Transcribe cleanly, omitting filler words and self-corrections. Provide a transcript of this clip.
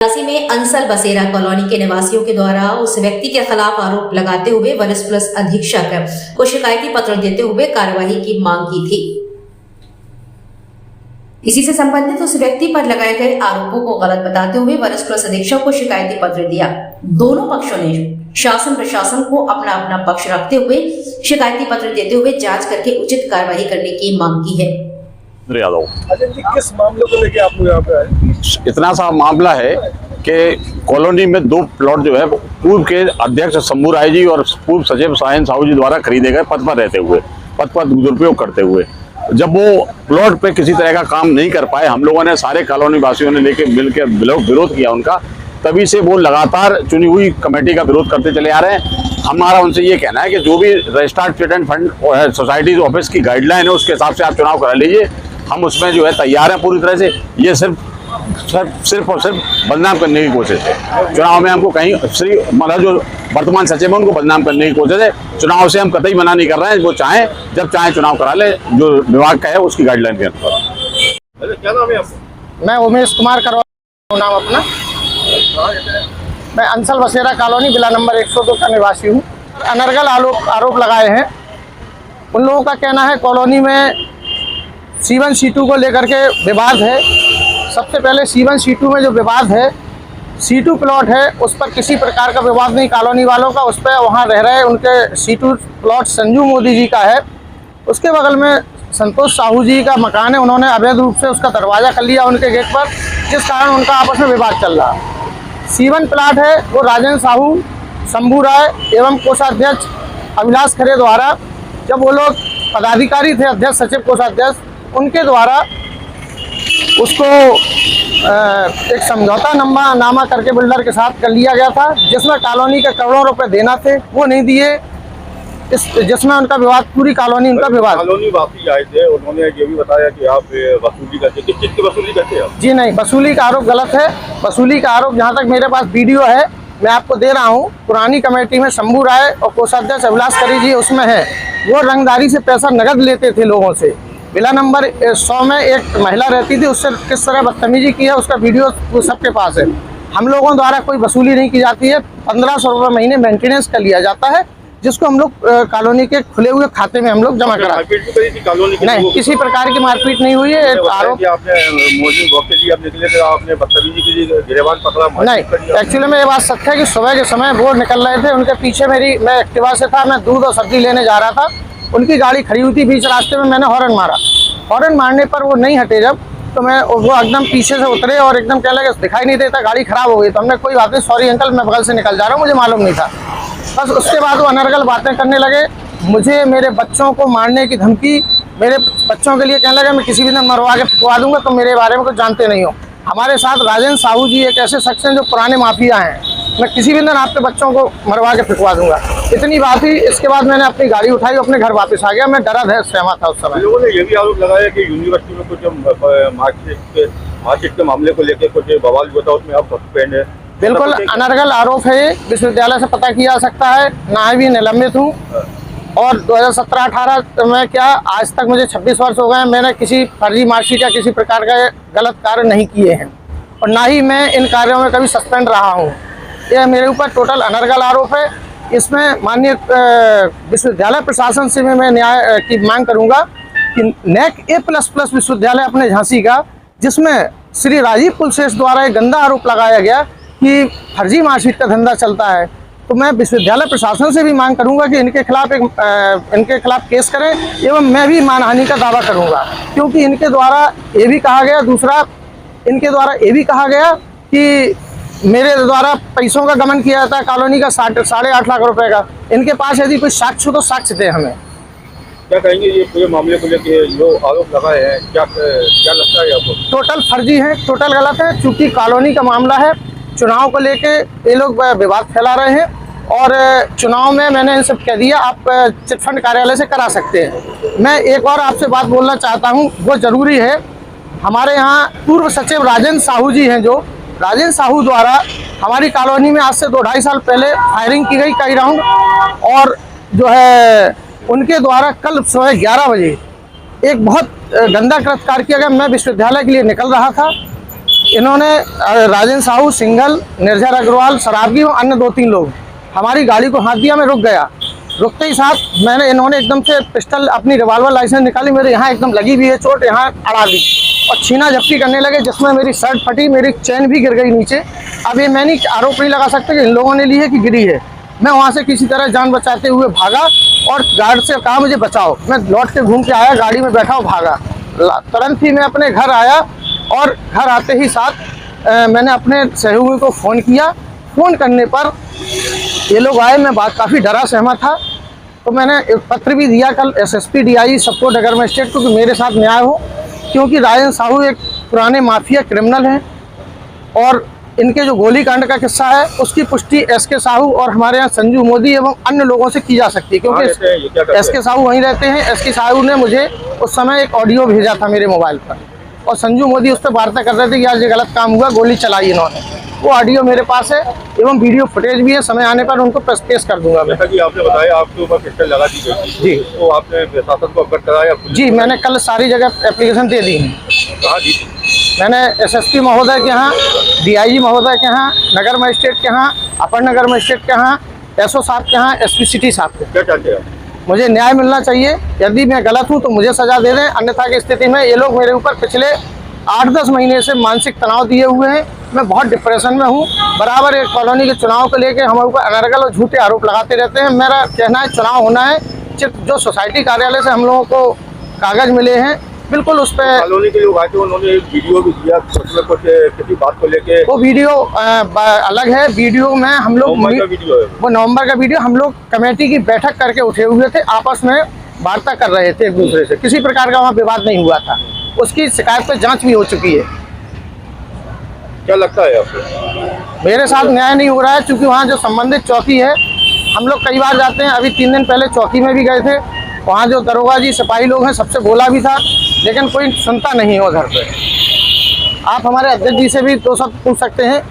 झांसी में अंसल बसेरा कॉलोनी के निवासियों के द्वारा उस व्यक्ति के खिलाफ आरोप लगाते हुए वरिष्ठ पुलिस अधीक्षक को शिकायती पत्र देते हुए कार्यवाही की मांग की थी। इसी से संबंधित उस व्यक्ति पर लगाए गए आरोपों को गलत बताते हुए वरिष्ठ पुलिस अधीक्षक को शिकायती पत्र दिया। दोनों पक्षों ने शासन प्रशासन को अपना अपना पक्ष रखते हुए शिकायती पत्र देते हुए जांच करके उचित कार्रवाई करने की मांग की है। किस मामले को लेके आप लोग यहाँ पे आए? इतना सा मामला है कि कॉलोनी में 2 प्लॉट जो है पूर्व के अध्यक्ष शंभू राय जी और पूर्व सचिव सायन साहू जी द्वारा खरीदे गए पद पर रहते हुए, पद पर दुरुपयोग करते हुए। जब वो प्लॉट पे किसी तरह का काम नहीं कर पाए, हम लोगों ने सारे कॉलोनी वासियों ने लेके मिलकर विरोध किया उनका। तभी से वो लगातार चुनी हुई कमेटी का विरोध करते चले आ रहे हैं। हमारा उनसे ये कहना है कि जो भी registered chit fund societies office की गाइडलाइन है उसके हिसाब से आप चुनाव करा लीजिए। हम उसमें जो है तैयार हैं पूरी तरह से। ये सिर्फ और सिर्फ बदनाम करने की कोशिश है। चुनाव में हमको कहीं मतलब जो वर्तमान सचिव है उनको बदनाम करने की कोशिश है। चुनाव से हम कतई मना नहीं कर रहे हैं। वो चाहें जब चाहें चुनाव करा ले, जो विभाग का है उसकी गाइडलाइन के अनुसार। क्या नाम है आपका? मैं उमेश कुमार करवा नाम अपना। मैं अंसल बसेरा कॉलोनी बिला नंबर 102 का निवासी हूँ। अनर्गल आरोप लगाए हैं। उन लोगों का कहना है कॉलोनी में C1 C2 को लेकर के विवाद है। सबसे पहले C1 C2 में जो विवाद है, C2 प्लॉट है उस पर किसी प्रकार का विवाद नहीं कॉलोनी वालों का। उस पर वहाँ रह रहे उनके C2 प्लॉट संजू मोदी जी का है। उसके बगल में संतोष साहू जी का मकान है। उन्होंने अवैध रूप से उसका दरवाज़ा कर लिया उनके गेट पर, जिस कारण उनका आपस में विवाद चल रहा है। C1 प्लाट है वो राजेंद्र साहू, शंभू राय एवं कोषाध्यक्ष अभिलाष खरे द्वारा, जब वो लोग पदाधिकारी थे अध्यक्ष सचिव कोषाध्यक्ष, उनके द्वारा उसको एक समझौता नामा करके बिल्डर के साथ कर लिया गया था, जिसमें कॉलोनी के करोड़ों रुपए देना थे, वो नहीं दिए। जिसमें उनका विवाद, पूरी कॉलोनी उनका विवाद। कॉलोनी वासी आए थे, उन्होंने ये भी बताया कि आप वसूली करते। किस चीज की वसूली करते हैं आप? जी नहीं, वसूली का आरोप गलत है। वसूली का आरोप, जहाँ तक मेरे पास वीडियो है मैं आपको दे रहा हूँ, पुरानी कमेटी में शंभू राय और कोषाध्यक्ष अभिलाष खरे जी उसमें है। वो रंगदारी से पैसा नगद लेते थे लोगों से। बिला नंबर 100 में एक महिला रहती थी, उससे किस तरह बदतमीजी की है उसका वीडियो सबके पास है। हम लोगों द्वारा कोई वसूली नहीं की जाती है। 1500 रुपये महीने मेंटेनेंस का लिया जाता है, जिसको हम लोग कॉलोनी के खुले हुए खाते में हम लोग जमा करा। नहीं, किसी प्रकार की मारपीट नहीं हुई है। आरोप आपने बदतमीजी के लिए गिरफ्तार पकड़ा? नहीं, एक्चुअली में ये बात सत्य है कि सुबह के समय वो निकल रहे थे, उनके पीछे मैं एक्टिवा से था, मैं दूध और सब्जी लेने जा रहा था। उनकी गाड़ी खड़ी हुई थी बीच रास्ते में, मैंने हॉर्न मारा। हॉर्न मारने पर वो नहीं हटे जब, तो वो एकदम पीछे से उतरे और एकदम कह लगे दिखाई नहीं देता, गाड़ी खराब हो गई। तो हमने कोई बात नहीं, सॉरी अंकल, मैं बगल से निकल जा रहा हूँ, मुझे मालूम नहीं था। बस उसके बाद वो अनर्गल बातें करने लगे। मुझे मेरे बच्चों को मारने की धमकी, मेरे बच्चों के लिए कहने लगे मैं किसी भी दिन मरवा के फिकवा दूंगा, तो मेरे बारे में कुछ जानते नहीं हो। हमारे साथ राजेंद्र साहू जी एक ऐसे शख्स हैं जो पुराने माफिया हैं, मैं किसी भी दिन आपके बच्चों को मरवा के फिकवा दूंगा। इतनी बात ही। इसके बाद मैंने अपनी गाड़ी उठाई, अपने घर वापस आ गया। मैं डरा सहमा था उस समय। लोगों ने ये भी आरोप लगाया कि यूनिवर्सिटी में कुछ मार्कशीट के मामले को लेकर कुछ बवाल हुआ था, उसमें आप सस्पेंड है। बिल्कुल अनर्गल आरोप है, विश्वविद्यालय से पता किया जा सकता है। ना भी निलंबित हूँ और 2017-18 में क्या आज तक मुझे 26 वर्ष हो गए, मैंने किसी फर्जी मार्कशीट या किसी प्रकार का गलत कार्य नहीं किए हैं और ना ही मैं इन कार्यों में कभी सस्पेंड रहा हूँ। यह मेरे ऊपर टोटल अनर्गल आरोप है। इसमें माननीय विश्वविद्यालय प्रशासन से भी मैं न्याय की मांग करूँगा कि NAC A++ विश्वविद्यालय अपने झांसी का, जिसमें श्री राजीव कुलशेष द्वारा एक गंदा आरोप लगाया गया कि फर्जी मार्कशीट का धंधा चलता है, तो मैं विश्वविद्यालय प्रशासन से भी मांग करूंगा कि इनके खिलाफ केस करें एवं मैं भी मानहानि का दावा करूंगा, क्योंकि इनके द्वारा ये भी कहा गया, दूसरा इनके द्वारा ये भी कहा गया कि मेरे द्वारा पैसों का गमन किया जाता है कॉलोनी का 8.5 लाख रुपए का। इनके पास यदि कोई साक्ष्य हो तो साक्ष्य दे हमें। क्या कहेंगे ये पूरे मामले को लेकर जो आरोप लगाए हैं, क्या लगता है आपको? टोटल फर्जी है, टोटल गलत है। चूँकि कॉलोनी का मामला है, चुनाव को लेके ये लोग विवाद फैला रहे हैं और चुनाव में मैंने इनसे कह दिया आप चिटफंड कार्यालय से करा सकते हैं। मैं एक और आपसे बात बोलना चाहता हूँ, वो ज़रूरी है। हमारे यहाँ पूर्व सचिव राजेंद्र साहू जी हैं, जो राजेंद्र साहू द्वारा हमारी कॉलोनी में आज से 2-2.5 साल पहले फायरिंग की गई कई राउंड, और जो है उनके द्वारा कल सुबह 11 बजे एक बहुत गंदा कृत्य किया गया। मैं विश्वविद्यालय के लिए निकल रहा था, इन्होंने राजेंद्र साहू, सिंघल, निर्जर अग्रवाल, शराबगी और अन्य 2-3 लोग हमारी गाड़ी को हाथ दिया। मैं रुक गया, रुकते ही साथ इन्होंने एकदम से पिस्टल, अपनी रिवॉल्वर लाइसेंस निकाली, मेरे यहाँ एकदम लगी हुई है चोट, यहाँ अड़ा दी और छीना झपटी करने लगे, जिसमें मेरी शर्ट फटी, मेरी चैन भी गिर गई नीचे। अब ये मैं नहीं आरोप नहीं लगा सकता कि इन लोगों ने ली है कि गिरी है। मैं वहाँ से किसी तरह जान बचाते हुए भागा और गार्ड से कहा मुझे बचाओ। मैं लौट के घूम के आया, गाड़ी में बैठा और भागा। तुरंत ही मैं अपने घर आया और घर आते ही साथ मैंने अपने सहयोगी को फ़ोन किया। फ़ोन करने पर ये लोग आए। मैं बात काफ़ी डरा सहमा था, तो मैंने एक पत्र भी दिया कल एसएसपी, डीआईजी सबको, नगर मजिस्ट्रेट को, कि मेरे साथ न्याय हो, क्योंकि राजेंद्र साहू एक पुराने माफिया क्रिमिनल हैं और इनके जो गोलीकांड का किस्सा है उसकी पुष्टि एसके साहू और हमारे यहाँ संजू मोदी एवं अन्य लोगों से की जा सकती है, क्योंकि एसके साहू वहीं रहते हैं। एसके साहू ने मुझे उस समय एक ऑडियो भेजा था मेरे मोबाइल पर और संजू मोदी उस पर वार्ता कर रहे थे कि आज ये गलत काम हुआ, गोली चलाई इन्होंने। वो ऑडियो मेरे पास है एवं वीडियो फुटेज भी है, समय आने पर उनको पेश कर दूंगा मैं। जैसा कि आपने बताया आपके ऊपर पिस्टल लगा दी गई थी, जी, तो आपने प्रशासन को अवगत कराया? जी, मैंने कल सारी जगह एप्लीकेशन दे दी है। कहाँ दी? मैंने एसएसपी महोदय के यहाँ, डीआईजी महोदय के यहाँ, नगर मजिस्ट्रेट के यहाँ, अपर नगर मजिस्ट्रेट के यहाँ, एसओ साहब के यहाँ, एसपी सिटी साहब के। क्या चाहते हैं? मुझे न्याय मिलना चाहिए। यदि मैं गलत हूँ तो मुझे सजा दे दें, अन्यथा की स्थिति में ये लोग मेरे ऊपर पिछले 8-10 महीने से मानसिक तनाव दिए हुए हैं। मैं बहुत डिप्रेशन में हूँ। बराबर एक कॉलोनी के चुनाव को लेकर हमारे ऊपर अनर्गल और झूठे आरोप लगाते रहते हैं। मेरा कहना है चुनाव होना है, जो सोसाइटी कार्यालय से हम लोगों को कागज मिले हैं बिल्कुल उस पर। कॉलोनी के लोग आए थे, उन्होंने एक वीडियो भी दिया कुछ किसी बात को लेके। वो वीडियो अलग है। वीडियो में हम लोग, वो नवंबर का वीडियो, हम लोग कमेटी की बैठक करके उठे हुए थे, आपस में वार्ता कर रहे थे एक दूसरे से। किसी प्रकार का वहाँ विवाद नहीं हुआ था। उसकी शिकायत पर जांच भी हो चुकी है। क्या लगता है आपको? मेरे साथ न्याय नहीं हो रहा है, क्योंकि वहाँ जो संबंधित चौकी है, हम लोग कई बार जाते हैं। अभी 3 दिन पहले चौकी में भी गए थे। वहाँ जो दरोगा जी, सिपाही लोग हैं, सबसे बोला भी था, लेकिन कोई सुनता नहीं है उधर पे। आप हमारे अध्यक्ष जी से भी 2 शब्द पूछ सकते हैं।